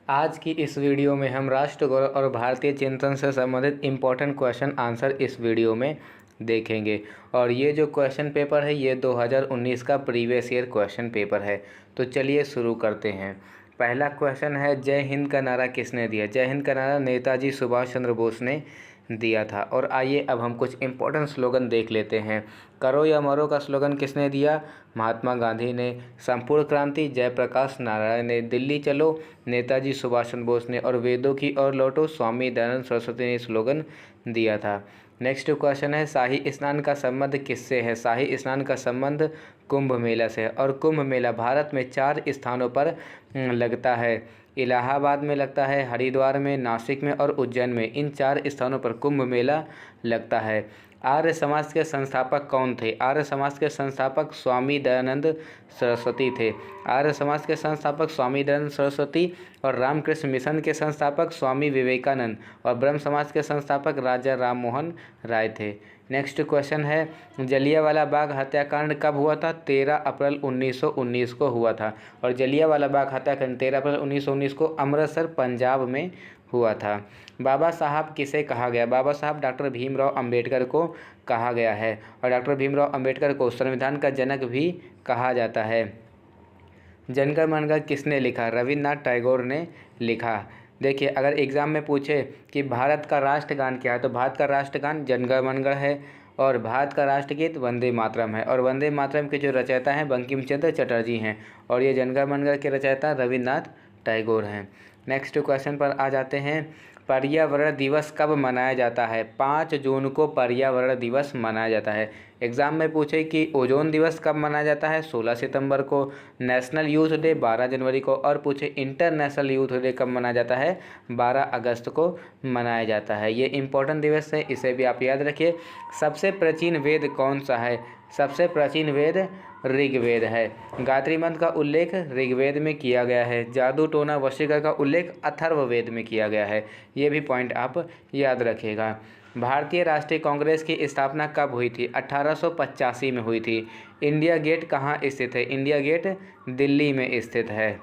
आज की इस वीडियो में हम राष्ट्र गौरव और भारतीय चिंतन से संबंधित इम्पोर्टेंट क्वेश्चन आंसर इस वीडियो में देखेंगे। और ये जो क्वेश्चन पेपर है ये 2019 का प्रीवियस ईयर क्वेश्चन पेपर है। तो चलिए शुरू करते हैं। पहला क्वेश्चन है, जय हिंद का नारा किसने दिया? जय हिंद का नारा नेताजी सुभाष चंद्र बोस ने दिया था। और आइए अब हम कुछ इम्पोर्टेंट स्लोगन देख लेते हैं। करो या मरो का स्लोगन किसने दिया? महात्मा गांधी ने। संपूर्ण क्रांति जयप्रकाश नारायण ने। दिल्ली चलो नेताजी सुभाष चंद्र बोस ने। और वेदों की ओर लौटो स्वामी दयानंद सरस्वती ने स्लोगन दिया था। नेक्स्ट क्वेश्चन है, शाही स्नान का संबंध किससे है? शाही स्नान का संबंध कुंभ मेला से है। और कुंभ मेला भारत में 4 स्थानों पर लगता है। इलाहाबाद में लगता है, हरिद्वार में, नासिक में और उज्जैन में। इन 4 स्थानों पर कुंभ मेला लगता है। आर्य समाज के संस्थापक कौन थे? आर्य समाज के संस्थापक स्वामी दयानंद सरस्वती थे। आर्य समाज के संस्थापक स्वामी दयानंद सरस्वती और रामकृष्ण मिशन के संस्थापक स्वामी विवेकानंद और ब्रह्म समाज के संस्थापक राजा राम मोहन राय थे। नेक्स्ट क्वेश्चन है, जलियांवाला बाग हत्याकांड कब हुआ था? 13 अप्रैल 1919 को हुआ था। और जलियांवाला बाग हत्याकांड 13 अप्रैल 1919 को अमृतसर पंजाब में हुआ था। बाबा साहब किसे कहा गया? बाबा साहब डॉक्टर भीमराव अंबेडकर को कहा गया है। और डॉक्टर भीमराव अंबेडकर को संविधान का जनक भी कहा जाता है। जनगण मनगण किसने लिखा? रविन्द्रनाथ टैगोर ने लिखा। देखिए, अगर एग्ज़ाम में पूछे कि भारत का राष्ट्रगान क्या है तो भारत का राष्ट्रगान जनगण मनगढ़ है। और भारत का राष्ट्रगीत वंदे मातरम है। और वंदे मातरम के जो रचयिता हैं बंकिम चंद्र चटर्जी हैं। और ये जनगण मनगढ़ के रचयिता रविन्द्रनाथ टैगोर हैं। नेक्स्ट क्वेश्चन पर आ जाते हैं, पर्यावरण दिवस कब मनाया जाता है? 5 जून को पर्यावरण दिवस मनाया जाता है। एग्ज़ाम में पूछे कि ओजोन दिवस कब मनाया जाता है? 16 सितंबर को। नेशनल यूथ डे 12 जनवरी को। और पूछे इंटरनेशनल यूथ डे कब मनाया जाता है? 12 अगस्त को मनाया जाता है। ये इम्पोर्टेंट दिवस है, इसे भी आप याद रखिए। सबसे प्राचीन वेद कौन सा है? सबसे प्राचीन वेद ऋग्वेद है। गायत्री मंत्र का उल्लेख ऋग्वेद में किया गया है। जादू टोना वशीकरण का उल्लेख अथर्ववेद में किया गया है। ये भी पॉइंट आप याद रखिएगा। भारतीय राष्ट्रीय कांग्रेस की स्थापना कब हुई थी? 1885 में हुई थी। इंडिया गेट कहाँ स्थित है? इंडिया गेट दिल्ली में स्थित है।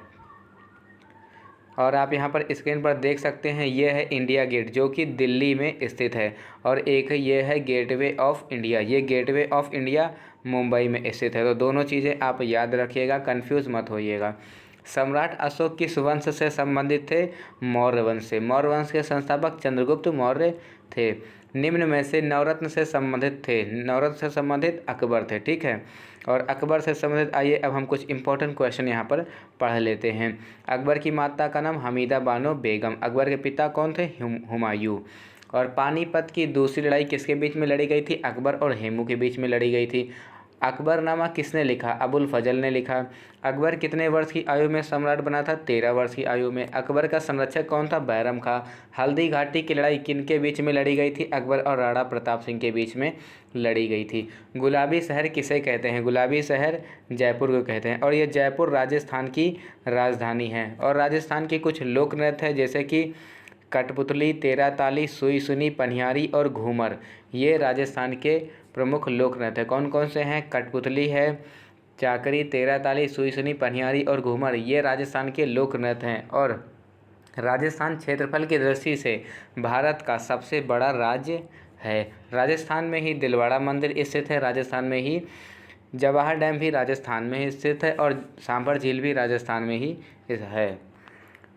और आप यहाँ पर स्क्रीन पर देख सकते हैं, ये है इंडिया गेट जो कि दिल्ली में स्थित है। और एक ये है गेटवे ऑफ इंडिया, ये गेटवे ऑफ इंडिया मुंबई में स्थित है। तो दोनों चीज़ें आप याद रखिएगा, कंफ्यूज मत होइएगा। सम्राट अशोक किस वंश से संबंधित थे? मौर्य वंश से। मौर्य वंश के संस्थापक चंद्रगुप्त मौर्य थे। निम्न में से नवरत्न से संबंधित थे? नवरत्न से संबंधित अकबर थे। ठीक है। और अकबर से संबंधित आइए अब हम कुछ इंपॉर्टेंट क्वेश्चन यहाँ पर पढ़ लेते हैं। अकबर की माता का नाम हमीदा बानो बेगम। अकबर के पिता कौन थे? हुमायूं। और पानीपत की दूसरी लड़ाई किसके बीच में लड़ी गई थी? अकबर और हेमू के बीच में लड़ी गई थी। अकबरनामा किसने लिखा? अबुल फजल ने लिखा। अकबर कितने वर्ष की आयु में सम्राट बना था? 13 वर्ष की आयु में। अकबर का संरक्षक कौन था? बैरम खां। हल्दी घाटी की लड़ाई किन के बीच में लड़ी गई थी? अकबर और राणा प्रताप सिंह के बीच में लड़ी गई थी। गुलाबी शहर किसे कहते हैं? गुलाबी शहर जयपुर को कहते हैं। और ये जयपुर राजस्थान की राजधानी है। और राजस्थान के कुछ लोक नृत्य है जैसे कि कठपुतली, तेरह ताली, सुई सुनी, पनिहारी और घूमर, ये राजस्थान के प्रमुख लोक नृत्य है। कौन कौन से हैं? कठपुतली है, चाकरी, तेरह ताली, सुई सुनी, पनिहारी और घूमर, ये राजस्थान के लोक नृत्य हैं। और राजस्थान क्षेत्रफल की दृष्टि से भारत का सबसे बड़ा राज्य है। राजस्थान में ही दिलवाड़ा मंदिर स्थित है। राजस्थान में ही जवाहर डैम भी राजस्थान में ही स्थित है। और सांभर झील भी राजस्थान में ही है।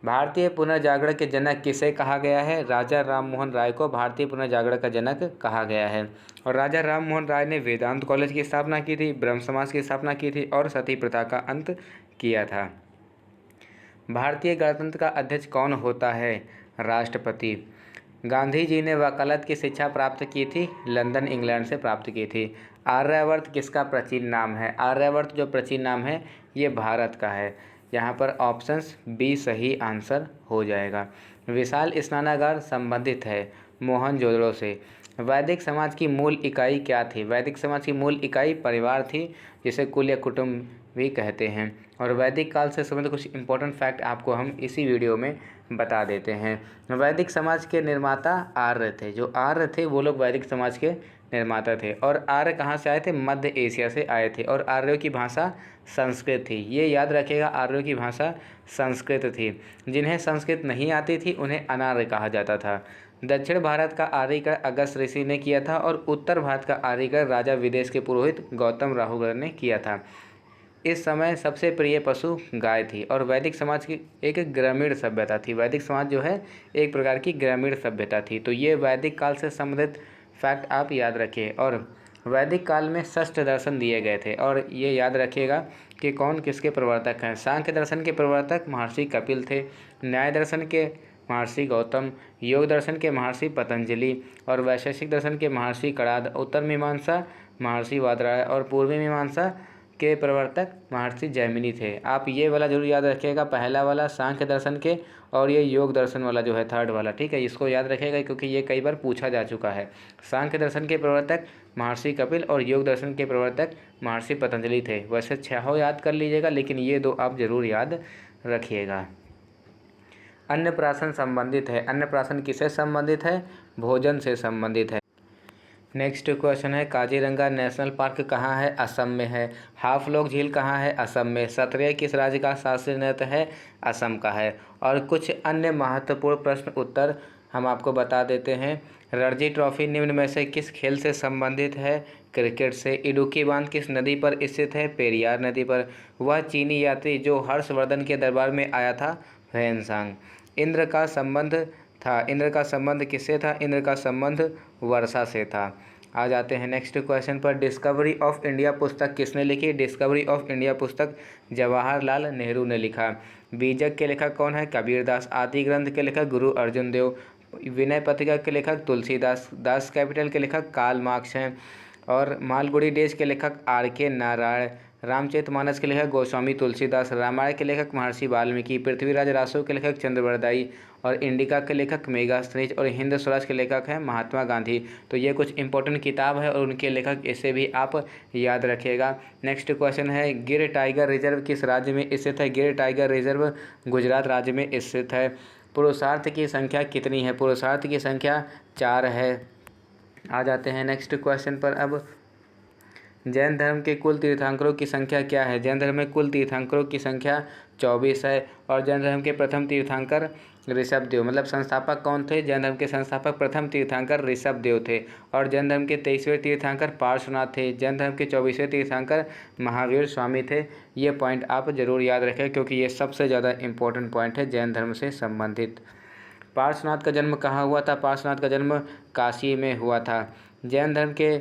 भारतीय पुनर्जागरण के जनक किसे कहा गया है? राजा राम मोहन राय को भारतीय पुनर्जागरण का जनक कहा गया है। और राजा राम मोहन राय ने वेदांत कॉलेज की स्थापना की थी, ब्रह्म समाज की स्थापना की थी और सती प्रथा का अंत किया था। भारतीय गणतंत्र का अध्यक्ष कौन होता है? राष्ट्रपति। गांधी जी ने वकालत की शिक्षा प्राप्त की थी? लंदन इंग्लैंड से प्राप्त की थी। आर्यवर्त किसका प्राचीन नाम है? आर्यवर्त जो प्राचीन नाम है ये भारत का है। यहाँ पर ऑप्शंस बी सही आंसर हो जाएगा। विशाल स्नानागार संबंधित है मोहनजोदड़ो से। वैदिक समाज की मूल इकाई क्या थी? वैदिक समाज की मूल इकाई परिवार थी, जिसे कुल या कुटुंब भी कहते हैं। और वैदिक काल से संबंधित कुछ इंपॉर्टेंट फैक्ट आपको हम इसी वीडियो में बता देते हैं। वैदिक समाज के निर्माता आर्य थे। जो आर्य थे वो लोग वैदिक समाज के निर्माता थे। और आर्य कहाँ से आए थे? मध्य एशिया से आए थे और आर्यों की भाषा संस्कृत थी। ये याद रखिएगा, आर्यों की भाषा संस्कृत थी। जिन्हें संस्कृत नहीं आती थी उन्हें अनार्य कहा जाता था। दक्षिण भारत का आर्यीकरण अगस्त ऋषि ने किया था और उत्तर भारत का आर्यीकरण राजा विदेश के पुरोहित गौतम राहुगढ़ ने किया था। इस समय सबसे प्रिय पशु गाय थी और वैदिक समाज की एक ग्रामीण सभ्यता थी। वैदिक समाज जो है एक प्रकार की ग्रामीण सभ्यता थी। तो ये वैदिक काल से संबंधित फैक्ट आप याद रखिए। और वैदिक काल में षष्ठ दर्शन दिए गए थे और ये याद रखिएगा कि कौन किसके प्रवर्तक हैं। सांख्य दर्शन के प्रवर्तक महर्षि कपिल थे, न्याय दर्शन के महर्षि गौतम, योग दर्शन के महर्षि पतंजलि और वैशेषिक दर्शन के महर्षि कणाद, उत्तर मीमांसा महर्षि वादराय और पूर्वी मीमांसा के प्रवर्तक महर्षि जैमिनी थे। आप ये वाला जरूर याद रखिएगा, पहला वाला सांख्य दर्शन के और ये योग दर्शन वाला जो है थर्ड वाला, ठीक है, इसको याद रखिएगा क्योंकि ये कई बार पूछा जा चुका है। सांख्य दर्शन के प्रवर्तक महर्षि कपिल और योग दर्शन के प्रवर्तक महर्षि पतंजलि थे। वैसे 6 याद कर लीजिएगा लेकिन ये 2 आप जरूर याद रखिएगा। अन्नप्राशन संबंधित है। अन्नप्राशन किससे संबंधित है? भोजन से संबंधित है। नेक्स्ट क्वेश्चन है, काजीरंगा नेशनल पार्क कहाँ है? असम में है। हाफलोग झील कहाँ है? असम में। सत्रिय किस राज्य का शास्त्रीय नृत्य है? असम का है। और कुछ अन्य महत्वपूर्ण प्रश्न उत्तर हम आपको बता देते हैं। रणजी ट्रॉफी निम्न में से किस खेल से संबंधित है? क्रिकेट से। इडुक्की बांध किस नदी पर स्थित है? पेरियार नदी पर। वह चीनी यात्री जो हर्षवर्धन के दरबार में आया था? ह्वेनसांग। इंद्र का संबंध किससे था? इंद्र का संबंध वर्षा से था। आ जाते हैं नेक्स्ट क्वेश्चन पर। डिस्कवरी ऑफ इंडिया पुस्तक किसने लिखी? डिस्कवरी ऑफ इंडिया पुस्तक जवाहरलाल नेहरू ने लिखा। बीजक के लेखक कौन है? कबीरदास। आदि ग्रंथ के लेखक गुरु अर्जुन देव। विनय पत्रिका के लेखक तुलसीदास। दास कैपिटल के लेखक कार्ल मार्क्स हैं। और मालगुडी डेज के लेखक R.K. नारायण। रामचरितमानस के लेखक गोस्वामी तुलसीदास। रामायण के लेखक महर्षि वाल्मीकि। पृथ्वीराज रासो के लेखक चंद्रवरदाई और इंडिका के लेखक मेगास्थनीज और हिंद स्वराज के लेखक हैं महात्मा गांधी। तो ये कुछ इंपॉर्टेंट किताब है और उनके लेखक, इसे भी आप याद रखिएगा। नेक्स्ट क्वेश्चन है, गिर टाइगर रिजर्व किस राज्य में स्थित है? गिर टाइगर रिजर्व गुजरात राज्य में स्थित है। पुरुषार्थ की संख्या कितनी है? पुरुषार्थ की संख्या 4 है। आ जाते हैं नेक्स्ट क्वेश्चन पर। अब जैन धर्म के कुल तीर्थंकरों की संख्या क्या है? जैन धर्म में कुल तीर्थंकरों की संख्या 24 है। और जैन धर्म के प्रथम तीर्थंकर ऋषभदेव, मतलब संस्थापक कौन थे? जैन धर्म के संस्थापक प्रथम तीर्थंकर ऋषभदेव थे। और जैन धर्म के 23वें तीर्थंकर पार्श्वनाथ थे। जैन धर्म के 24वें तीर्थंकर महावीर स्वामी थे। ये पॉइंट आप जरूर याद रखें क्योंकि ये सबसे ज़्यादा इंपॉर्टेंट पॉइंट है जैन धर्म से संबंधित। पार्श्वनाथ का जन्म कहाँ हुआ था? पार्श्वनाथ का जन्म काशी में हुआ था। जैन धर्म के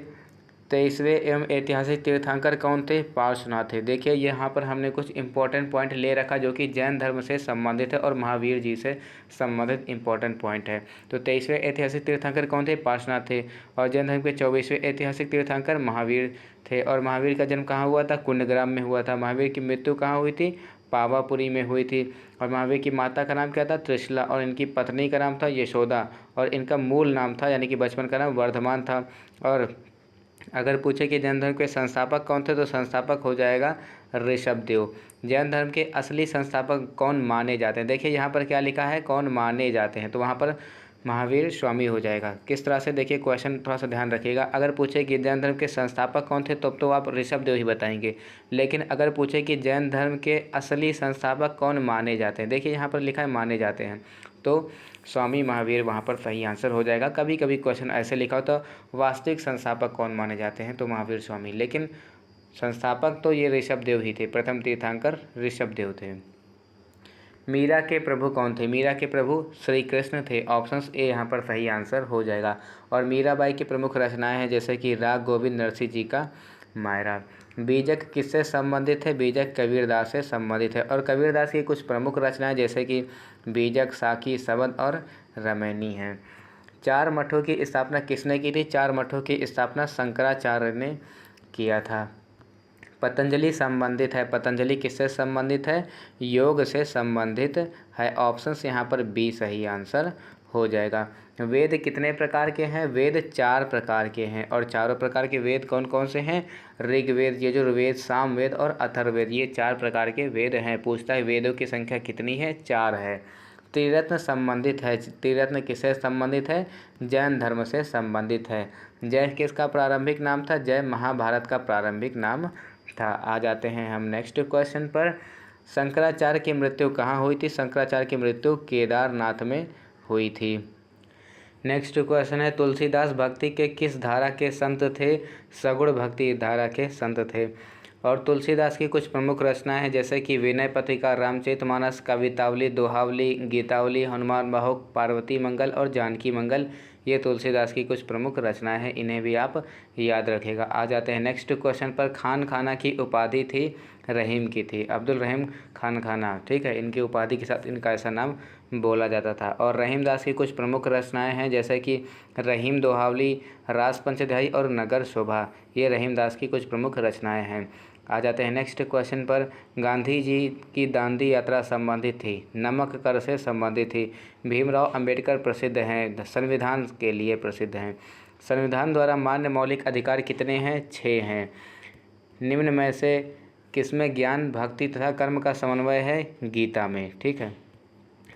23वें एवं ऐतिहासिक तीर्थंकर कौन थे? पार्श्वनाथ थे। देखिए यहाँ पर हमने कुछ इंपॉर्टेंट पॉइंट ले रखा जो कि जैन धर्म से संबंधित है और महावीर जी से संबंधित इंपॉर्टेंट पॉइंट है। तो 23वें ऐतिहासिक तीर्थंकर कौन थे? पार्श्वनाथ थे। और जैन धर्म के 24वें ऐतिहासिक तीर्थंकर महावीर थे। और महावीर का जन्म कहाँ हुआ था? कुंडग्राम में हुआ था। महावीर की मृत्यु कहाँ हुई थी? पावापुरी में हुई थी। और महावीर की माता का नाम क्या था? त्रिशला। और इनकी पत्नी का नाम था यशोदा। और इनका मूल नाम था यानी कि बचपन का नाम वर्धमान था। और अगर पूछे कि जैन धर्म के संस्थापक कौन थे तो संस्थापक हो जाएगा ऋषभदेव। जैन धर्म के असली संस्थापक कौन माने जाते हैं? देखिए यहाँ पर क्या लिखा है, कौन माने जाते हैं, तो वहाँ पर महावीर स्वामी हो जाएगा। किस तरह से, देखिए क्वेश्चन थोड़ा सा ध्यान रखिएगा। अगर पूछे कि जैन धर्म के संस्थापक कौन थे तब तो आप ऋषभदेव ही बताएंगे। लेकिन अगर पूछे कि जैन धर्म के असली संस्थापक कौन माने जाते हैं, देखिए यहाँ पर लिखा है माने जाते हैं, तो स्वामी महावीर वहाँ पर सही आंसर हो जाएगा। कभी कभी क्वेश्चन ऐसे लिखा हो तो वास्तविक संस्थापक कौन माने जाते हैं तो महावीर स्वामी, लेकिन संस्थापक तो ये ऋषभदेव ही थे, प्रथम तीर्थंकर ऋषभदेव थे। मीरा के प्रभु कौन थे? मीरा के प्रभु श्री कृष्ण थे। ऑप्शंस ए यहाँ पर सही आंसर हो जाएगा। और मीराबाई की प्रमुख रचनाएं हैं जैसे कि राग गोविंद नरसिंह जी का मायरा। बीजक किससे संबंधित है? बीजक कबीरदास से संबंधित है। और कबीरदास की कुछ प्रमुख रचनाएं जैसे कि बीजक, साखी, सबद और रमैनी हैं। 4 मठों की स्थापना किसने की थी? 4 मठों की स्थापना शंकराचार्य ने किया था। पतंजलि संबंधित है। पतंजलि किससे संबंधित है? योग से संबंधित है। ऑप्शंस यहाँ पर बी सही आंसर हो जाएगा। वेद कितने प्रकार के हैं? वेद 4 प्रकार के हैं। और चारों प्रकार के वेद कौन कौन से हैं? ऋग्वेद, यजुर्वेद, सामवेद और अथर्ववेद, ये 4 प्रकार के वेद हैं। पूछता है वेदों की संख्या कितनी है? 4 है। त्रिरत्न संबंधित है। त्रिरत्न किससे संबंधित है? जैन धर्म से संबंधित है। जय किसका प्रारंभिक नाम था? जय महाभारत का प्रारंभिक नाम था। आ जाते हैं हम नेक्स्ट क्वेश्चन पर। शंकराचार्य की मृत्यु कहाँ हुई थी? शंकराचार्य की मृत्यु केदारनाथ में हुई थी। नेक्स्ट क्वेश्चन है, तुलसीदास भक्ति के किस धारा के संत थे? सगुण भक्ति धारा के संत थे। और तुलसीदास की कुछ प्रमुख रचनाएं हैं जैसे कि विनय पत्रिका, रामचरितमानस, कवितावली, दोहावली, गीतावली, हनुमान बाहुक, पार्वती मंगल और जानकी मंगल। ये तुलसीदास की कुछ प्रमुख रचनाएं हैं, इन्हें भी आप याद रखिएगा। आ जाते हैं नेक्स्ट क्वेश्चन पर। खान खाना की उपाधि थी रहीम की थी। अब्दुल रहीम खान खाना, ठीक है, इनकी उपाधि के साथ इनका ऐसा नाम बोला जाता था। और रहीमदास की कुछ प्रमुख रचनाएं हैं जैसे कि रहीम दोहावली, रास पंचध्यायी और नगर शोभा। ये रहीमदास की कुछ प्रमुख रचनाएं हैं। आ जाते हैं नेक्स्ट क्वेश्चन पर। गांधी जी की दांडी यात्रा संबंधित थी, नमक कर से संबंधित थी। भीमराव अंबेडकर प्रसिद्ध हैं, संविधान के लिए प्रसिद्ध हैं। संविधान द्वारा मान्य मौलिक अधिकार कितने हैं? 6 हैं। निम्न में से किसमें ज्ञान, भक्ति तथा कर्म का समन्वय है? गीता में, ठीक है।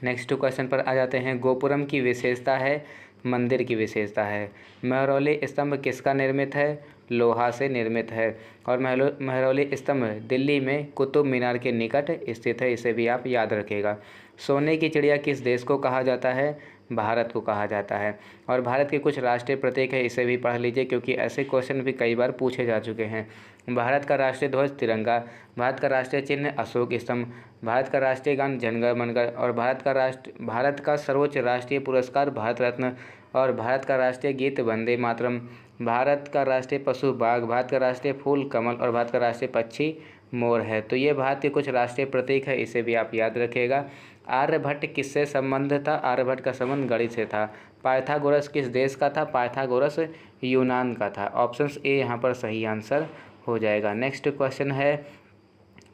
नेक्स्ट क्वेश्चन पर आ जाते हैं। गोपुरम की विशेषता है, मंदिर की विशेषता है। महरौली स्तंभ किसका निर्मित है? लोहा से निर्मित है। और महरौली स्तंभ दिल्ली में कुतुब मीनार के निकट स्थित है, इसे भी आप याद रखिएगा। सोने की चिड़िया किस देश को कहा जाता है? भारत को कहा जाता है। और भारत के कुछ राष्ट्रीय प्रतीक है, इसे भी पढ़ लीजिए क्योंकि ऐसे क्वेश्चन भी कई बार पूछे जा चुके हैं। भारत का राष्ट्रीय ध्वज तिरंगा, भारत का राष्ट्रीय चिन्ह अशोक स्तंभ, भारत का राष्ट्रीय गान जन गण मन गण, और भारत का सर्वोच्च राष्ट्रीय पुरस्कार भारत रत्न, और भारत का राष्ट्रीय गीत वंदे मातरम, भारत का राष्ट्रीय पशु बाघ, भारत का राष्ट्रीय फूल कमल, और भारत का राष्ट्रीय पक्षी मोर है। तो ये भारत के कुछ राष्ट्रीय प्रतीक है, इसे भी आप याद रखिएगा। आर्यभट्ट किससे संबंध था? आर्यभट्ट का संबंध गणित से था। पाइथागोरस किस देश का था? पाइथागोरस यूनान का था। ऑप्शन ए यहाँ पर सही आंसर हो जाएगा। नेक्स्ट क्वेश्चन है,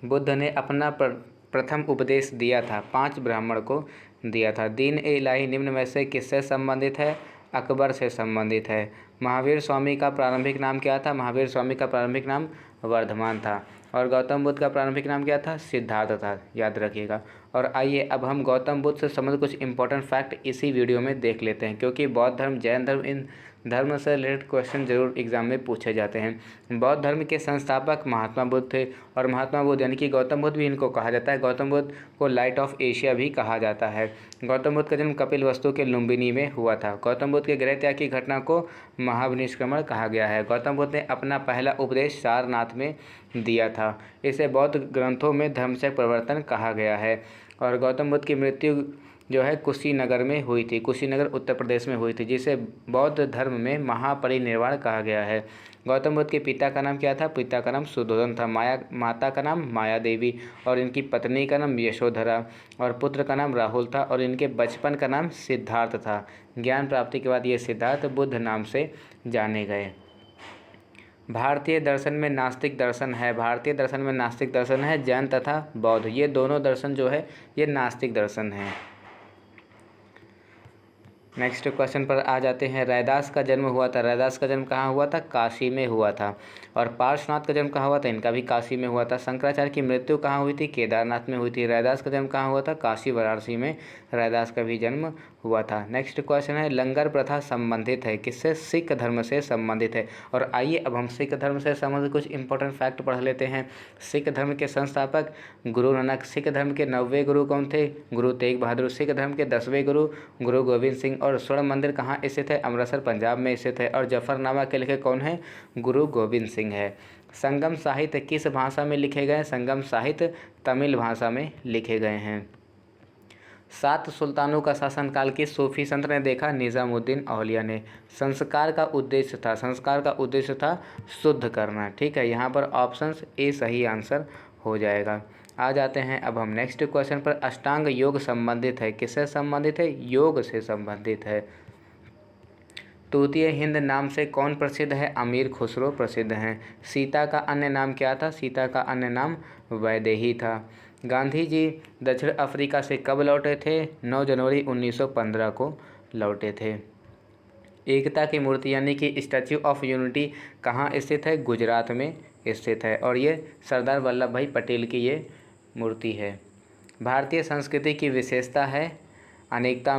बुद्ध ने अपना प्रथम उपदेश दिया था, 5 ब्राह्मण को दिया था। दीन ए इलाही निम्न में से किससे संबंधित है? अकबर से संबंधित है। महावीर स्वामी का प्रारंभिक नाम क्या था? महावीर स्वामी का प्रारंभिक नाम वर्धमान था। और गौतम बुद्ध का प्रारंभिक नाम क्या था? सिद्धार्थ था, याद रखिएगा। और आइए अब हम गौतम बुद्ध से संबंधित कुछ इंपॉर्टेंट फैक्ट इसी वीडियो में देख लेते हैं, क्योंकि बौद्ध धर्म, जैन धर्म, इन धर्म से रिलेटेड क्वेश्चन जरूर एग्जाम में पूछे जाते हैं। बौद्ध धर्म के संस्थापक महात्मा बुद्ध थे, और महात्मा बुद्ध यानी कि गौतम बुद्ध भी इनको कहा जाता है। गौतम बुद्ध को लाइट ऑफ एशिया भी कहा जाता है। गौतम बुद्ध का जन्म कपिलवस्तु के लुम्बिनी में हुआ था। गौतम बुद्ध के गृह त्याग की घटना को महाविनिष्क्रमण कहा गया है। गौतम बुद्ध ने अपना पहला उपदेश सारनाथ में दिया था। इसे बौद्ध ग्रंथों में धर्मचक्र प्रवर्तन कहा गया है। और गौतम बुद्ध की मृत्यु जो है कुशीनगर में हुई थी। कुशीनगर उत्तर प्रदेश में हुई थी, जिसे बौद्ध धर्म में महापरिनिर्वाण कहा गया है। गौतम बुद्ध के पिता का नाम क्या था? पिता का नाम सुद्धोधन था। माता का नाम माया देवी, और इनकी पत्नी का नाम यशोधरा, और पुत्र का नाम राहुल था, और इनके बचपन का नाम सिद्धार्थ था। ज्ञान प्राप्ति के बाद ये सिद्धार्थ बुद्ध नाम से जाने गए। भारतीय दर्शन में नास्तिक दर्शन है। भारतीय दर्शन में नास्तिक दर्शन है जैन तथा बौद्ध, ये दोनों दर्शन जो है ये नास्तिक दर्शन है। नेक्स्ट क्वेश्चन पर आ जाते हैं। रैदास का जन्म हुआ था, रैदास का जन्म कहाँ हुआ था? काशी में हुआ था। और पार्श्वनाथ का जन्म कहाँ हुआ था? इनका भी काशी में हुआ था। शंकराचार्य की मृत्यु कहाँ हुई थी? केदारनाथ में हुई थी। रैदास का जन्म कहाँ हुआ था? काशी वाराणसी में रैदास का भी जन्म हुआ था। नेक्स्ट क्वेश्चन है, लंगर प्रथा संबंधित है किससे? सिख धर्म से संबंधित है। और आइए अब हम सिख धर्म से संबंधित कुछ इंपॉर्टेंट फैक्ट पढ़ लेते हैं। सिख धर्म के संस्थापक गुरु नानक। सिख धर्म के 9वें गुरु कौन थे? गुरु तेग बहादुर। सिख धर्म के 10वें गुरु गुरु गोविंद सिंह। और स्वर्ण मंदिर कहाँ स्थित है? अमृतसर पंजाब में स्थित है। और जफरनामा के लेखक कौन है? गुरु गोविंद सिंह है। संगम साहित्य किस भाषा में लिखे गए? संगम साहित्य तमिल भाषा में लिखे गए हैं। 7 सुल्तानों का शासनकाल किस सूफी संत ने देखा? निज़ामुद्दीन औलिया ने। संस्कार का उद्देश्य था, संस्कार का उद्देश्य था शुद्ध करना, ठीक है। यहाँ पर ऑप्शन ए सही आंसर हो जाएगा। आ जाते हैं अब हम नेक्स्ट क्वेश्चन पर। अष्टांग योग संबंधित है किससे संबंधित है? योग से संबंधित है। तूतीय हिंद नाम से कौन प्रसिद्ध है? अमीर खुसरो प्रसिद्ध हैं। सीता का अन्य नाम क्या था? सीता का अन्य नाम वैदेही था। गांधी जी दक्षिण अफ्रीका से कब लौटे थे? 9 जनवरी 1915 को लौटे थे। एकता की मूर्ति यानी कि स्टैच्यू ऑफ यूनिटी कहाँ स्थित है? गुजरात में स्थित है। और ये सरदार वल्लभ भाई पटेल की ये मूर्ति है। भारतीय संस्कृति की विशेषता है अनेकता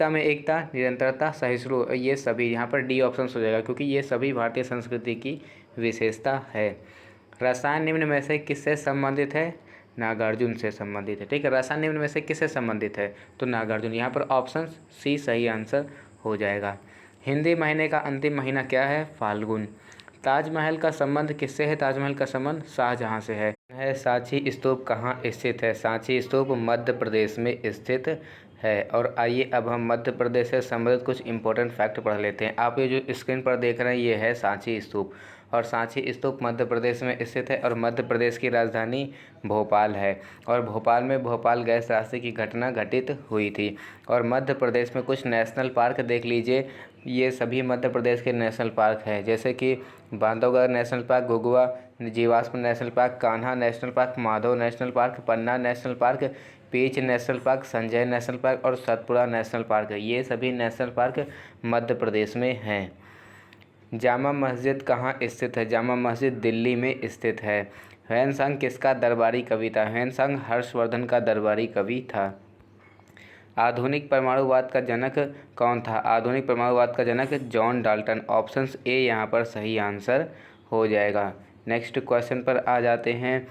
में एकता, निरंतरता, सहिष्णु, ये सभी यहाँ पर डी ऑप्शन हो जाएगा क्योंकि ये सभी भारतीय संस्कृति की विशेषता है। रसायन निम्न में से किससे संबंधित है? नागार्जुन से संबंधित है। ठीक है, रसायन निम्न में से किससे संबंधित है? तो नागार्जुन। यहाँ पर ऑप्शन सी सही आंसर हो जाएगा। हिंदी महीने का अंतिम महीना क्या है? फाल्गुन। ताजमहल का संबंध किससे है? ताजमहल का संबंध शाहजहां से है। सांची स्तूप कहाँ स्थित है? सांची स्तूप मध्य प्रदेश में स्थित है। और आइए अब हम मध्य प्रदेश से संबंधित कुछ इंपॉर्टेंट फैक्ट पढ़ लेते हैं। आप ये जो स्क्रीन पर देख रहे हैं ये है सांची स्तूप, और सांची स्तूप मध्य प्रदेश में स्थित है और मध्य प्रदेश की राजधानी भोपाल है। और भोपाल में भोपाल गैस त्रासदी की घटना घटित हुई थी। और मध्य प्रदेश में कुछ नेशनल पार्क देख लीजिए, ये सभी मध्य प्रदेश के नेशनल पार्क हैं, जैसे कि बांधवगढ़ नेशनल पार्क, घुघुआ जीवाश्म national park, Kanha national park, Madhav national park, Panna national park, Pench national park, Sanjay national park और सतपुड़ा नेशनल पार्क। ये सभी नेशनल पार्क मध्य प्रदेश में हैं। जामा मस्जिद कहाँ स्थित है? जामा मस्जिद दिल्ली में स्थित है। ह्वेनसांग किसका दरबारी कवि था? ह्वेनसांग हर्षवर्धन का दरबारी कवि था। आधुनिक परमाणुवाद का जनक कौन था? आधुनिक परमाणुवाद का जनक जॉन डाल्टन। ऑप्शन ए यहाँ पर सही आंसर हो जाएगा। नेक्स्ट क्वेश्चन पर आ जाते हैं।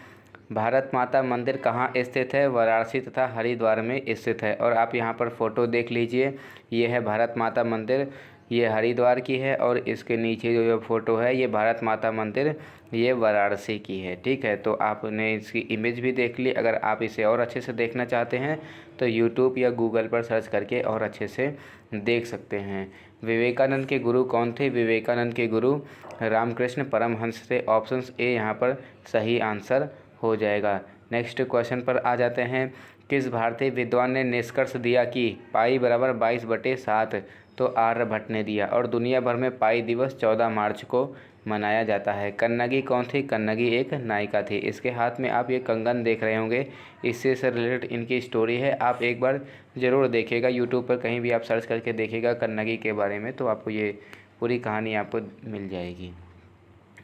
भारत माता मंदिर कहाँ स्थित है? वाराणसी तथा हरिद्वार में स्थित है। और आप यहाँ पर फ़ोटो देख लीजिए, ये है भारत माता मंदिर, ये हरिद्वार की है, और इसके नीचे जो फ़ोटो है ये भारत माता मंदिर ये वाराणसी की है। ठीक है, तो आपने इसकी इमेज भी देख ली। अगर आप इसे और अच्छे से देखना चाहते हैं तो यूट्यूब या गूगल पर सर्च करके और अच्छे से देख सकते हैं। विवेकानंद के गुरु कौन थे? विवेकानंद के गुरु रामकृष्ण परमहंस थे। ऑप्शन ए यहाँ पर सही आंसर हो जाएगा। नेक्स्ट क्वेश्चन पर आ जाते हैं। किस भारतीय विद्वान ने निष्कर्ष दिया कि पाई बराबर 22/7? तो आर्यभट्ट ने दिया। और दुनिया भर में पाई दिवस 14 मार्च को मनाया जाता है। कन्नगी कौन थी? कन्नगी एक नायिका थी। इसके हाथ में आप ये कंगन देख रहे होंगे, इससे रिलेटेड इनकी स्टोरी है। आप एक बार ज़रूर देखिएगा, यूट्यूब पर कहीं भी आप सर्च करके देखिएगा कन्नगी के बारे में, तो आपको ये पूरी कहानी आपको मिल जाएगी।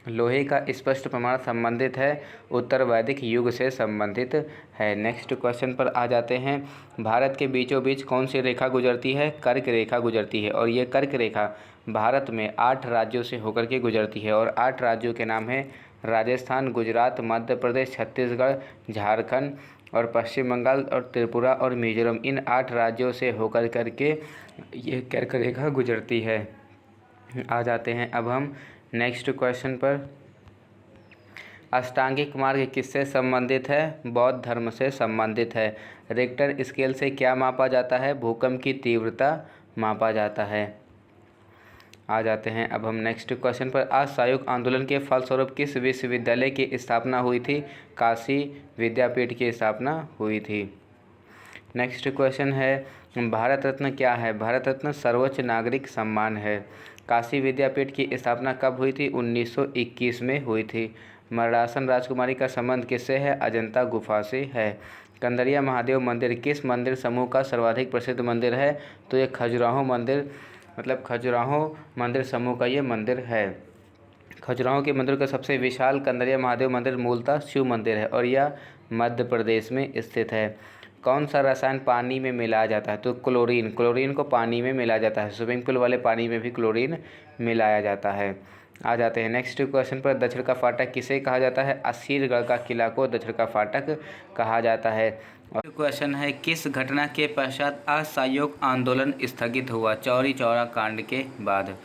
लोहे का स्पष्ट प्रमाण संबंधित है? उत्तर वैदिक युग से संबंधित है। नेक्स्ट क्वेश्चन पर आ जाते हैं। भारत के बीचों बीच कौन सी रेखा गुजरती है? कर्क रेखा गुजरती है। और ये कर्क रेखा भारत में 8 राज्यों से होकर के गुजरती है। और 8 राज्यों के नाम है राजस्थान, गुजरात, मध्य प्रदेश, छत्तीसगढ़, झारखंड और पश्चिम बंगाल और त्रिपुरा और मिजोरम। इन 8 राज्यों से होकर करके ये कर्क रेखा गुजरती है। आ जाते हैं अब हम नेक्स्ट क्वेश्चन पर। अष्टांगिक मार्ग किससे संबंधित है? बौद्ध धर्म से संबंधित है। रिक्टर स्केल से क्या मापा जाता है? भूकंप की तीव्रता मापा जाता है। आ जाते हैं अब हम नेक्स्ट क्वेश्चन पर। असहयोग आंदोलन के फलस्वरूप किस विश्वविद्यालय की स्थापना हुई थी? काशी विद्यापीठ की स्थापना हुई थी। नेक्स्ट क्वेश्चन है। भारत रत्न क्या है? भारत रत्न सर्वोच्च नागरिक सम्मान है। काशी विद्यापीठ की स्थापना कब हुई थी? 1921 में हुई थी। मरड़ासन राजकुमारी का संबंध किससे है? अजंता गुफा से है। कंदरिया महादेव मंदिर किस मंदिर समूह का सर्वाधिक प्रसिद्ध मंदिर है? तो ये खजुराहो मंदिर, मतलब खजुराहो मंदिर समूह का ये मंदिर है। खजुराहो के मंदिर का सबसे विशाल कंदरिया महादेव मंदिर मूलतः शिव मंदिर है और यह मध्य प्रदेश में स्थित है। कौन सा रसायन पानी में मिलाया जाता है? तो क्लोरीन। क्लोरीन को पानी में मिलाया जाता है। स्विमिंग पूल वाले पानी में भी क्लोरीन मिलाया जाता है। आ जाते हैं नेक्स्ट क्वेश्चन पर। दक्षिण का फाटक किसे कहा जाता है? असीरगढ़ का किला को दक्षिण का फाटक कहा जाता है। और क्वेश्चन है, किस घटना के पश्चात असहयोग आंदोलन स्थगित हुआ? चौरी चौरा कांड के बाद।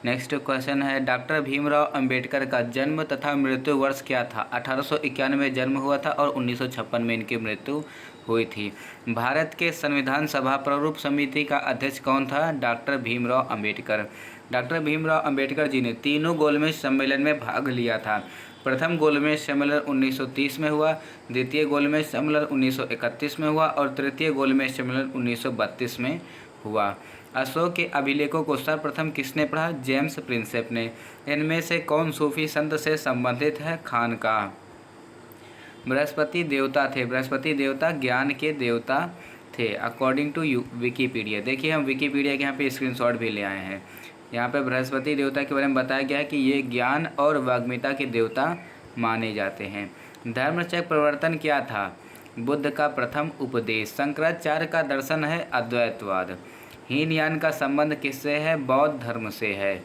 नेक्स्ट क्वेश्चन है, डॉक्टर भीमराव अंबेडकर का जन्म तथा मृत्यु वर्ष क्या था? 1891 में जन्म हुआ था और 1956 में इनकी मृत्यु हुई थी। भारत के संविधान सभा प्रारूप समिति का अध्यक्ष कौन था? डॉक्टर भीमराव अंबेडकर। डॉक्टर भीमराव अंबेडकर जी ने तीनों गोलमेज सम्मेलन में भाग लिया था। प्रथम गोलमेज सम्मेलन 1930 में हुआ, द्वितीय गोलमेज सम्मेलन 1931 में हुआ और तृतीय गोलमेज सम्मेलन 1932 में हुआ। अशोक के अभिलेखों को सर्वप्रथम किसने पढ़ा? जेम्स प्रिंसेप ने। इनमें से कौन सूफी संत से संबंधित है? खानकाह। बृहस्पति देवता थे। बृहस्पति देवता ज्ञान के देवता थे अकॉर्डिंग टू विकीपीडिया। देखिए हम विकीपीडिया के यहाँ पे स्क्रीनशॉट भी ले आए हैं। यहाँ पे बृहस्पति देवता के बारे में बताया गया है कि ये ज्ञान और वाग्मिता के देवता माने जाते हैं। धर्मचक्र प्रवर्तन क्या था? बुद्ध का प्रथम उपदेश। शंकराचार्य का दर्शन है अद्वैतवाद। हीन यान का संबंध किससे है? बौद्ध धर्म से है।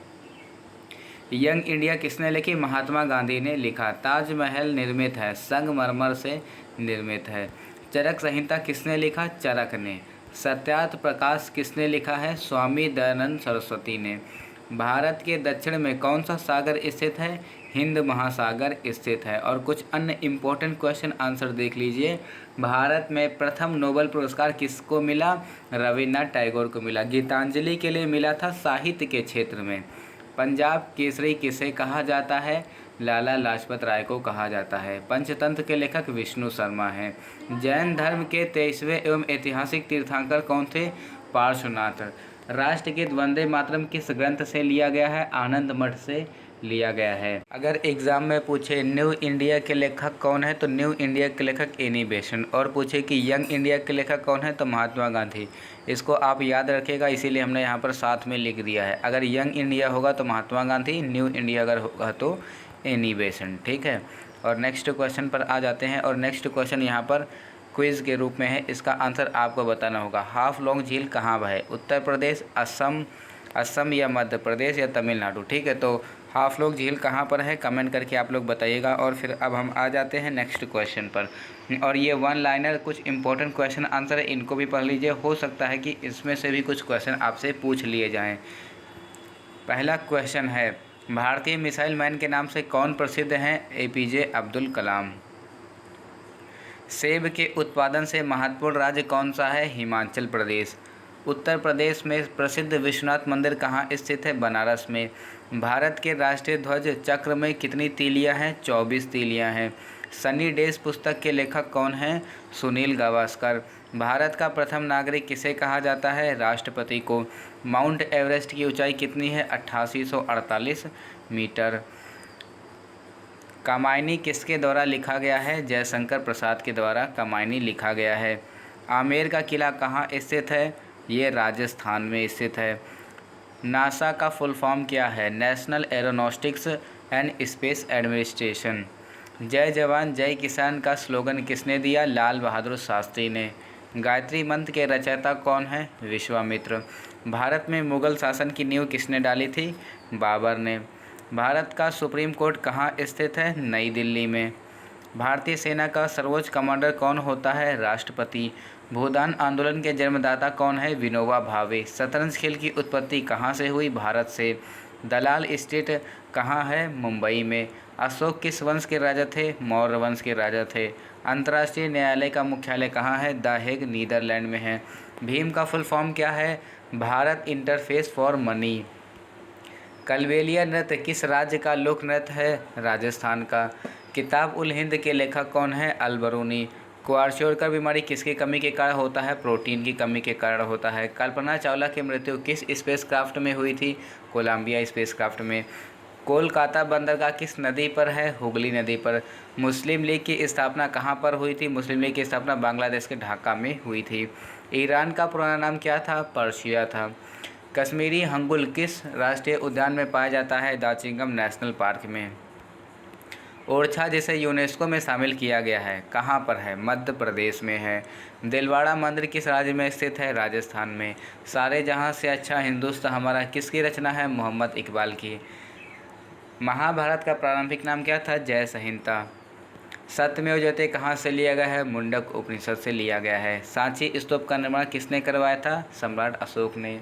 यंग इंडिया किसने लिखी? महात्मा गांधी ने लिखा। ताजमहल निर्मित है संगमरमर से निर्मित है। चरक संहिता किसने लिखा? चरक ने। सत्यार्थ प्रकाश किसने लिखा है? स्वामी दयानंद सरस्वती ने। भारत के दक्षिण में कौन सा सागर स्थित है? हिंद महासागर स्थित है। और कुछ अन्य इम्पोर्टेंट क्वेश्चन आंसर देख लीजिए। भारत में प्रथम नोबेल पुरस्कार किसको मिला? रविन्द्रनाथ टैगोर को मिला। गीतांजलि के लिए मिला था साहित्य के क्षेत्र में। पंजाब केसरी किसे कहा जाता है? लाला लाजपत राय को कहा जाता है। पंचतंत्र के लेखक विष्णु शर्मा हैं। जैन धर्म के 23वें एवं ऐतिहासिक तीर्थंकर कौन थे? पार्श्वनाथ। राष्ट्रगीत वंदे मातरम किस ग्रंथ से लिया गया है? आनंद मठ से लिया गया है। अगर एग्जाम में पूछे न्यू इंडिया के लेखक कौन है, तो न्यू इंडिया के लेखक एनी बेसेंट। और पूछे कि यंग इंडिया के लेखक कौन है, तो महात्मा गांधी। इसको आप याद रखिएगा, इसीलिए हमने यहाँ पर साथ में लिख दिया है। अगर यंग इंडिया होगा तो महात्मा गांधी, न्यू इंडिया अगर होगा तो एनी बेसेंट। ठीक है। और नेक्स्ट क्वेश्चन पर आ जाते हैं। और नेक्स्ट क्वेश्चन यहाँ पर क्विज़ के रूप में है। इसका आंसर आपको बताना होगा। हाफलोंग झील कहाँ है? उत्तर प्रदेश, असम या मध्य प्रदेश या तमिलनाडु। ठीक है। तो हाफलोंग झील कहाँ पर है? कमेंट करके आप लोग बताइएगा। और फिर अब हम आ जाते हैं नेक्स्ट क्वेश्चन पर। और ये वन लाइनर कुछ इंपॉर्टेंट क्वेश्चन आंसर है, इनको भी पढ़ लीजिए। हो सकता है कि इसमें से भी कुछ क्वेश्चन आपसे पूछ लिए जाएँ। पहला क्वेश्चन है, भारतीय मिसाइल मैन के नाम से कौन प्रसिद्ध हैं? APJ अब्दुल कलाम। सेब के उत्पादन से महत्वपूर्ण राज्य कौन सा है? हिमाचल प्रदेश। उत्तर प्रदेश में प्रसिद्ध विश्वनाथ मंदिर कहाँ स्थित है? बनारस में। भारत के राष्ट्रीय ध्वज चक्र में कितनी तीलियां हैं? 24 तीलियां हैं। सनी डेज पुस्तक के लेखक कौन हैं? सुनील गावस्कर। भारत का प्रथम नागरिक किसे कहा जाता है? राष्ट्रपति को। माउंट एवरेस्ट की ऊंचाई कितनी है? 8848 मीटर। कामायनी किसके द्वारा लिखा गया है? जयशंकर प्रसाद के द्वारा कामायनी लिखा गया है। आमेर का किला कहाँ स्थित है? ये राजस्थान में स्थित है। नासा का फुल फॉर्म क्या है? National aeronautics and space administration. जय जवान जय किसान का स्लोगन किसने दिया? लाल बहादुर शास्त्री ने। गायत्री मंत्र के रचयिता कौन है? विश्वामित्र। भारत में मुगल शासन की नींव किसने डाली थी? बाबर ने। भारत का सुप्रीम कोर्ट कहाँ स्थित है? नई दिल्ली में। भारतीय सेना का सर्वोच्च कमांडर कौन होता है? राष्ट्रपति। भूदान आंदोलन के जन्मदाता कौन है? विनोबा भावे। शतरंज खेल की उत्पत्ति कहाँ से हुई? भारत से। दलाल स्टेट कहाँ है? मुंबई में। अशोक किस वंश के राजा थे? मौर्य वंश के राजा थे। अंतर्राष्ट्रीय न्यायालय का मुख्यालय कहाँ है? द हेग नीदरलैंड में है। भीम का फुल फॉर्म क्या है? Bharat interface for money. Kalbelia नृत्य किस राज्य का लोक नृत्य है? राजस्थान का। किताब उल हिंद के लेखक कौन है? अल-बरूनी। क्वारशोरकर बीमारी किसकी कमी के कारण होता है? प्रोटीन की कमी के कारण होता है। कल्पना चावला की मृत्यु किस स्पेसक्राफ्ट में हुई थी? कोलंबिया स्पेसक्राफ्ट में। कोलकाता बंदरगाह किस नदी पर है? हुगली नदी पर। मुस्लिम लीग की स्थापना कहाँ पर हुई थी? मुस्लिम लीग की स्थापना बांग्लादेश के ढाका में हुई थी। ईरान का पुराना नाम क्या था? पर्शिया था। कश्मीरी हंगुल किस राष्ट्रीय उद्यान में पाया जाता है? दाचिंगम नेशनल पार्क में। ओरछा जिसे यूनेस्को में शामिल किया गया है कहाँ पर है? मध्य प्रदेश में है। दिलवाड़ा मंदिर किस राज्य में स्थित है? राजस्थान में। सारे जहाँ से अच्छा हिंदुस्तान हमारा किसकी रचना है? मोहम्मद इकबाल की। महाभारत का प्रारंभिक नाम क्या था? जय संहिता। सत्यमेव जयते कहाँ से लिया गया है? मुंडक उपनिषद से लिया गया है। सांची स्तूप का निर्माण किसने करवाया था? सम्राट अशोक ने।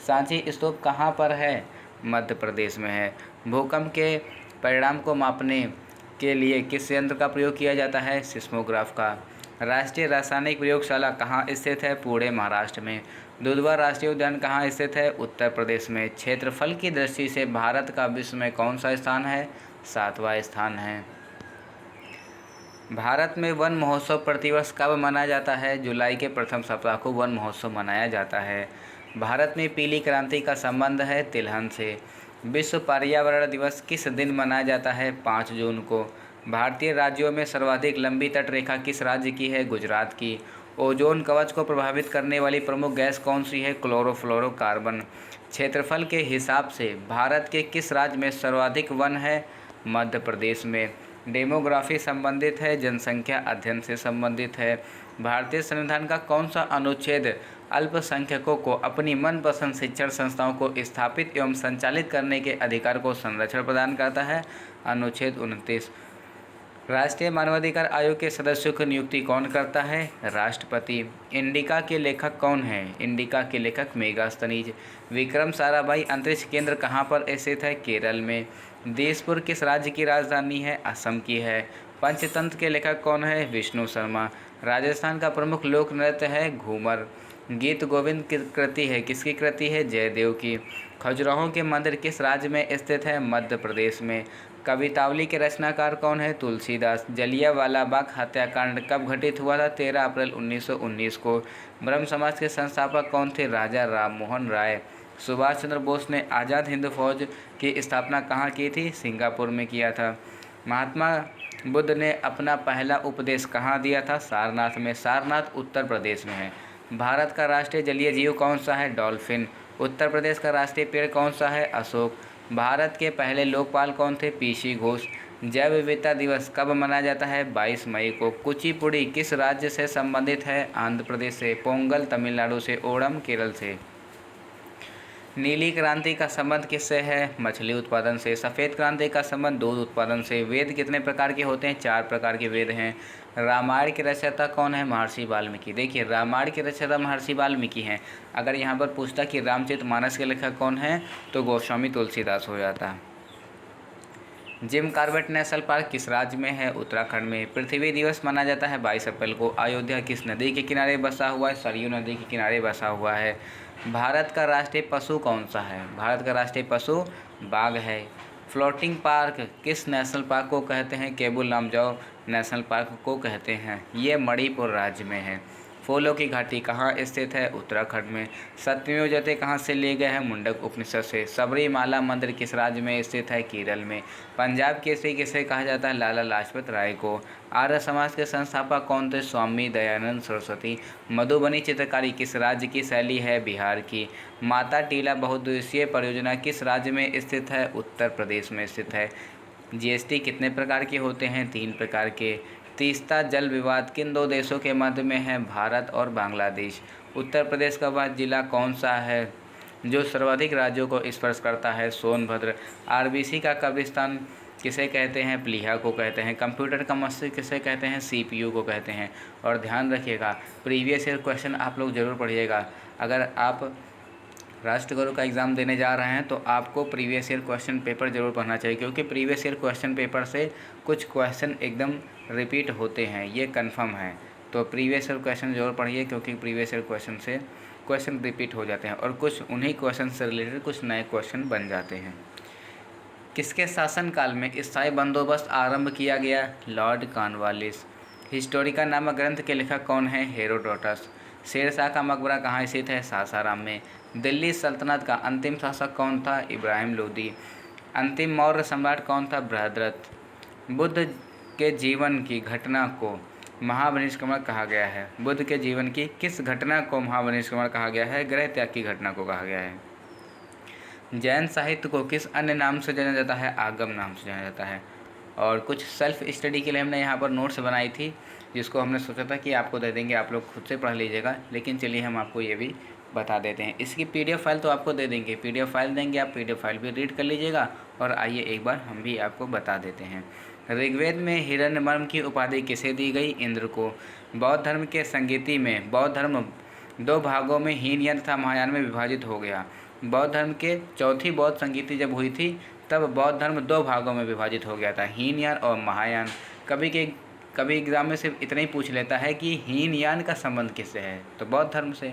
सांची स्तूप कहाँ पर है? मध्य प्रदेश में है। भूकंप के परिणाम को मापने के लिए किस यंत्र का प्रयोग किया जाता है? सिस्मोग्राफ का। राष्ट्रीय रासायनिक प्रयोगशाला कहाँ स्थित है? पुणे महाराष्ट्र में। दुधवा राष्ट्रीय उद्यान कहाँ स्थित है? उत्तर प्रदेश में। क्षेत्रफल की दृष्टि से भारत का विश्व में कौन सा स्थान है? 7वां स्थान है। भारत में वन महोत्सव प्रतिवर्ष कब मनाया जाता है? जुलाई के प्रथम सप्ताह को वन महोत्सव मनाया जाता है। भारत में पीली क्रांति का संबंध है तिलहन से। विश्व पर्यावरण दिवस किस दिन मनाया जाता है? 5 जून को। भारतीय राज्यों में सर्वाधिक लंबी तटरेखा किस राज्य की है? गुजरात की। ओजोन कवच को प्रभावित करने वाली प्रमुख गैस कौन सी है? क्लोरोफ्लोरोकार्बन। क्षेत्रफल के हिसाब से भारत के किस राज्य में सर्वाधिक वन है? मध्य प्रदेश में। डेमोग्राफी संबंधित है, जनसंख्या अध्ययन से संबंधित है। भारतीय संविधान का कौन सा अनुच्छेद अल्पसंख्यकों को अपनी मनपसंद शिक्षण संस्थाओं को स्थापित एवं संचालित करने के अधिकार को संरक्षण प्रदान करता है? अनुच्छेद 29। राष्ट्रीय मानवाधिकार आयोग के सदस्यों की नियुक्ति कौन करता है? राष्ट्रपति। इंडिका के लेखक कौन हैं? इंडिका के लेखक मेगास्थनीज। विक्रम साराभाई अंतरिक्ष केंद्र कहाँ पर स्थित है? केरल में। दिसपुर किस राज्य की राजधानी है? असम की है। पंचतंत्र के लेखक कौन है? विष्णु शर्मा। राजस्थान का प्रमुख लोक नृत्य है घूमर। गीत गोविंद की कृति है, किसकी कृति है? जयदेव की। खजुराहो के मंदिर किस राज्य में स्थित है? मध्य प्रदेश में। कवितावली के रचनाकार कौन है? तुलसीदास। जलियांवाला बाग हत्याकांड कब घटित हुआ था? 13 अप्रैल 1919 को। ब्रह्म समाज के संस्थापक कौन थे? राजा राम मोहन राय। सुभाष चंद्र बोस ने आज़ाद हिंद फौज की स्थापना कहाँ की थी? सिंगापुर में किया था। महात्मा बुद्ध ने अपना पहला उपदेश कहाँ दिया था? सारनाथ में। सारनाथ उत्तर प्रदेश में है। भारत का राष्ट्रीय जलीय जीव कौन सा है? डॉल्फिन। उत्तर प्रदेश का राष्ट्रीय पेड़ कौन सा है? अशोक। भारत के पहले लोकपाल कौन थे? पीसी घोष। जैव विविधता दिवस कब मनाया जाता है? 22 मई को। कुचिपुड़ी किस राज्य से संबंधित है? आंध्र प्रदेश से। पोंगल तमिलनाडु से। ओणम केरल से। नीली क्रांति का संबंध किससे है? मछली उत्पादन से। सफ़ेद क्रांति का संबंध दूध उत्पादन से। वेद कितने प्रकार के होते हैं? 4 प्रकार के वेद हैं। रामायण के रचयिता कौन है? महर्षि वाल्मीकि। देखिए, रामायण के रचयिता महर्षि वाल्मीकि हैं। अगर यहाँ पर पूछता कि रामचरितमानस के लेखक कौन है, तो गोस्वामी तुलसीदास हो जाता। जिम कॉर्बेट नेशनल पार्क किस राज्य में है? उत्तराखंड में। पृथ्वी दिवस मनाया जाता है 22 अप्रैल को। अयोध्या किस नदी के किनारे बसा हुआ है? सरयू नदी के किनारे बसा हुआ है। भारत का राष्ट्रीय पशु कौन सा है? भारत का राष्ट्रीय पशु बाघ है। फ्लोटिंग पार्क किस नेशनल पार्क को कहते हैं? केबुल लामजाओ नेशनल पार्क को कहते हैं। ये मणिपुर राज्य में है। फूलों की घाटी कहाँ स्थित है? उत्तराखंड में। सत्यमेव जयते कहाँ से लिए गए हैं? मुंडक उपनिषद से। सबरीमाला मंदिर किस राज्य में स्थित है? केरल में। पंजाब केसरी किसे कहा जाता है? लाला लाजपत राय को। आर्य समाज के संस्थापक कौन थे? स्वामी दयानंद सरस्वती। मधुबनी चित्रकारी किस राज्य की शैली है? बिहार की। माता टीला बहुउद्देशीय परियोजना किस राज्य में स्थित है? उत्तर प्रदेश में स्थित है। जीएसटी कितने प्रकार के होते हैं? 3 प्रकार के। तीस्ता जल विवाद किन 2 देशों के मध्य में है? भारत और बांग्लादेश। उत्तर प्रदेश का वह जिला कौन सा है जो सर्वाधिक राज्यों को स्पर्श करता है? सोनभद्र। आरबीसी का कब्रिस्तान किसे कहते हैं? प्लीहा को कहते हैं। कंप्यूटर का मस्तिष्क किसे कहते हैं? सीपीयू को कहते हैं। और ध्यान रखिएगा, प्रीवियस ईयर क्वेश्चन आप लोग जरूर पढ़िएगा। अगर आप राष्ट्रगुरु का एग्ज़ाम देने जा रहे हैं तो आपको प्रीवियस ईयर क्वेश्चन पेपर जरूर पढ़ना चाहिए, क्योंकि प्रीवियस ईयर क्वेश्चन पेपर से कुछ क्वेश्चन एकदम रिपीट होते हैं, ये कंफर्म है। तो प्रीवियस ईयर क्वेश्चन जरूर पढ़िए, क्योंकि प्रीवियस ईयर क्वेश्चन से क्वेश्चन रिपीट हो जाते हैं और कुछ उन्हीं क्वेश्चन से रिलेटेड कुछ नए क्वेश्चन बन जाते हैं। किसके शासनकाल में स्थायी बंदोबस्त आरंभ किया गया? Lord Cornwallis. हिस्टोरिका नामक ग्रंथ के लेखक कौन है? हेरोडोटस। शेरशाह का मकबरा कहाँ स्थित है? सासाराम में। दिल्ली सल्तनत का अंतिम शासक कौन था? इब्राहिम लोदी। अंतिम मौर्य सम्राट कौन था? बृहद्रथ। बुद्ध के जीवन की घटना को महापरिनिष्क्रमण कहा गया है? बुद्ध के जीवन की किस घटना को महापरिनिष्क्रमण कहा गया है? गृह त्याग की घटना को कहा गया है। जैन साहित्य को किस अन्य नाम से जाना जाता है? आगम नाम से जाना जाता है। और कुछ सेल्फ स्टडी के लिए हमने यहाँ पर नोट्स बनाई थी, जिसको हमने सोचा था कि आपको दे देंगे, आप लोग खुद से पढ़ लीजिएगा, लेकिन चलिए हम आपको ये भी बता देते हैं। इसकी पीडीएफ फाइल तो आपको दे देंगे, पीडीएफ फाइल देंगे, आप पीडीएफ फाइल भी रीड कर लीजिएगा। और आइए एक बार हम भी आपको बता देते हैं। ऋग्वेद में हिरण्यवर्म की उपाधि किसे दी गई? इंद्र को। बौद्ध धर्म के संगीति में बौद्ध धर्म 2 भागों में हीनयान तथा महायान में विभाजित हो गया। बौद्ध धर्म के चौथी बौद्ध संगीति जब हुई थी तब बौद्ध धर्म 2 भागों में विभाजित हो गया था, हीनयान और महायान। कभी एग्जाम में सिर्फ इतना ही पूछ लेता है कि हीनयान का संबंध किससे है, तो बौद्ध धर्म से।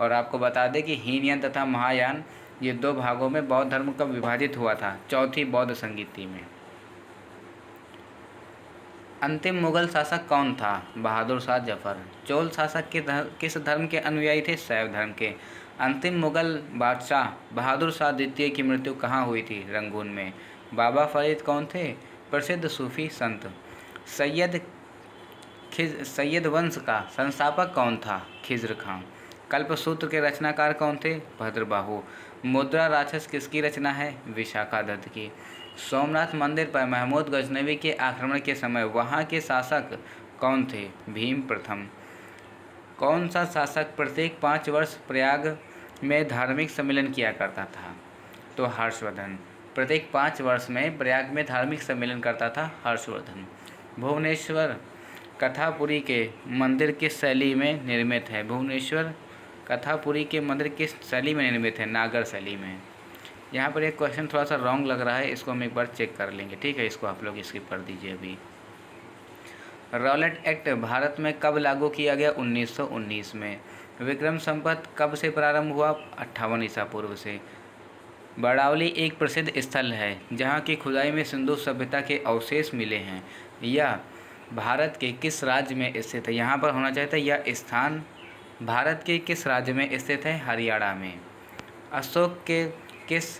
और आपको बता दें कि हीनयान तथा महायान ये 2 भागों में बौद्ध धर्म कब विभाजित हुआ था? चौथी बौद्ध संगीति में। अंतिम मुगल शासक कौन था? बहादुर शाह जफर। चोल शासक किस धर्म के अनुयायी थे? शैव धर्म के। अंतिम मुगल बादशाह बहादुर शाह द्वितीय की मृत्यु कहाँ हुई थी? रंगून में। बाबा फरीद कौन थे? प्रसिद्ध सूफी संत। सैयद वंश का संस्थापक कौन था? खिज्र खां। कल्पसूत्र के रचनाकार कौन थे? भद्रबाहु। मुद्रा राक्षस किसकी रचना है? विशाखा दत्त की। सोमनाथ मंदिर पर महमूद गजनवी के आक्रमण के समय वहाँ के शासक कौन थे? भीम प्रथम। कौन सा शासक प्रत्येक 5 वर्ष प्रयाग में धार्मिक सम्मेलन किया करता था? तो हर्षवर्धन। प्रत्येक 5 वर्ष में प्रयाग में धार्मिक सम्मेलन करता था हर्षवर्धन। भुवनेश्वर कथापुरी के मंदिर किस शैली में निर्मित है? भुवनेश्वर कथापुरी के मंदिर किस शैली में निर्मित है? नागर शैली में। यहाँ पर एक क्वेश्चन थोड़ा सा रॉन्ग लग रहा है, इसको हम एक बार चेक कर लेंगे, ठीक है। इसको आप लोग स्किप कर दीजिए अभी। रॉलेट एक्ट भारत में कब लागू किया गया? 1919 में। विक्रम संवत कब से प्रारंभ हुआ? 58 ईसा पूर्व से। बड़ावली एक प्रसिद्ध स्थल है जहाँ की खुदाई में सिंधु सभ्यता के अवशेष मिले हैं। यह भारत के किस राज्य में स्थित है? यहाँ पर होना चाहिए था यह स्थान भारत के किस राज्य में स्थित है? हरियाणा में। अशोक के किस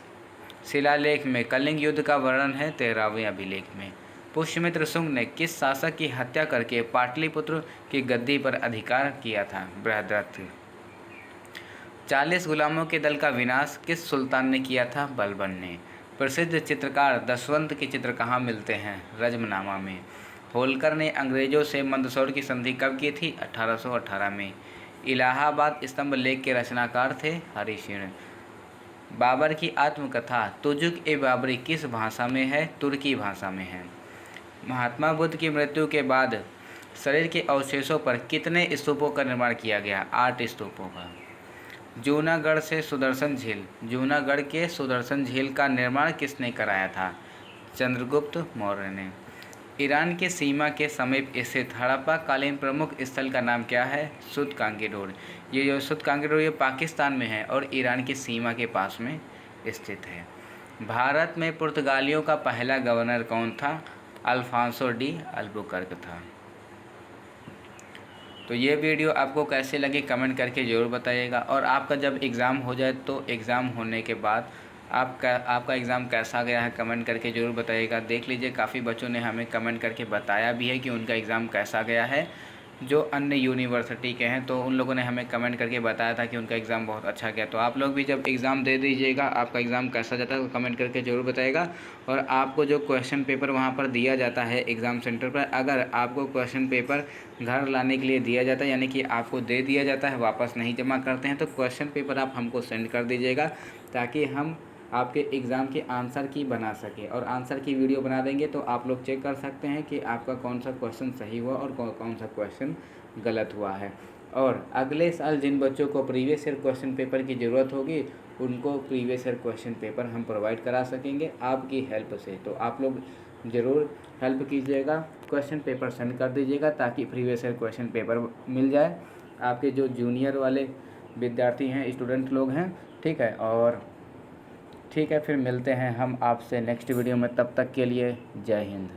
शिलालेख में कलिंग युद्ध का वर्णन है? 13वें अभिलेख में। पुष्यमित्र शुंग ने किस शासक की हत्या करके पाटलिपुत्र की गद्दी पर अधिकार किया था? बृहद्रथ। 40 गुलामों के दल का विनाश किस सुल्तान ने किया था? बलबन ने। प्रसिद्ध चित्रकार दशवंत के चित्र कहाँ मिलते हैं? रजमनामा में। होलकर ने अंग्रेजों से मंदसौर की संधि कब की थी? 1818 में। इलाहाबाद स्तंभ लेख के रचनाकार थे? हरिसिंह। बाबर की आत्मकथा तुजुक ए बाबरी किस भाषा में है? तुर्की भाषा में है। महात्मा बुद्ध की मृत्यु के बाद शरीर के अवशेषों पर कितने स्तूपों का निर्माण किया गया? 8 स्तूपों का। जूनागढ़ से सुदर्शन झील, जूनागढ़ के सुदर्शन झील का निर्माण किसने कराया था? चंद्रगुप्त मौर्य ने। ईरान की सीमा के समीप स्थित हड़प्पा कालीन प्रमुख स्थल का नाम क्या है? सुतकांगीडोर। ये जो सुतकांगीडोर ये पाकिस्तान में है और ईरान की सीमा के पास में स्थित है। भारत में पुर्तगालियों का पहला गवर्नर कौन था? अल्फांसो डी अल्बुकर्क था। तो ये वीडियो आपको कैसे लगी कमेंट करके ज़रूर बताइएगा। और आपका जब एग्ज़ाम हो जाए तो एग्ज़ाम होने के बाद आपका एग्ज़ाम कैसा गया है कमेंट करके ज़रूर बताइएगा। देख लीजिए काफ़ी बच्चों ने हमें कमेंट करके बताया भी है कि उनका एग्ज़ाम कैसा गया है। जो अन्य यूनिवर्सिटी के हैं तो उन लोगों ने हमें कमेंट करके बताया था कि उनका एग्ज़ाम बहुत अच्छा गया। तो आप लोग भी जब एग्ज़ाम दे दीजिएगा आपका एग्ज़ाम कैसा जाता है तो कमेंट करके ज़रूर बताइएगा। और आपको जो क्वेश्चन पेपर वहाँ पर दिया जाता है एग्ज़ाम सेंटर पर, अगर आपको क्वेश्चन पेपर घर लाने के लिए दिया जाता है यानी कि आपको दे दिया जाता है, वापस नहीं जमा करते हैं, तो क्वेश्चन पेपर आप हमको सेंड कर दीजिएगा ताकि हम आपके एग्ज़ाम के आंसर की बना सकें। और आंसर की वीडियो बना देंगे तो आप लोग चेक कर सकते हैं कि आपका कौन सा क्वेश्चन सही हुआ और कौन सा क्वेश्चन गलत हुआ है। और अगले साल जिन बच्चों को प्रीवियस ईयर क्वेश्चन पेपर की ज़रूरत होगी उनको प्रीवियस ईयर क्वेश्चन पेपर हम प्रोवाइड करा सकेंगे आपकी हेल्प से। तो आप लोग ज़रूर हेल्प कीजिएगा, क्वेश्चन पेपर सेंड कर दीजिएगा ताकि प्रीवियस ईयर क्वेश्चन पेपर मिल जाए आपके जो जूनियर वाले विद्यार्थी हैं, स्टूडेंट लोग हैं, ठीक है। और ठीक है, फिर मिलते हैं हम आपसे नेक्स्ट वीडियो में, तब तक के लिए जय हिंद।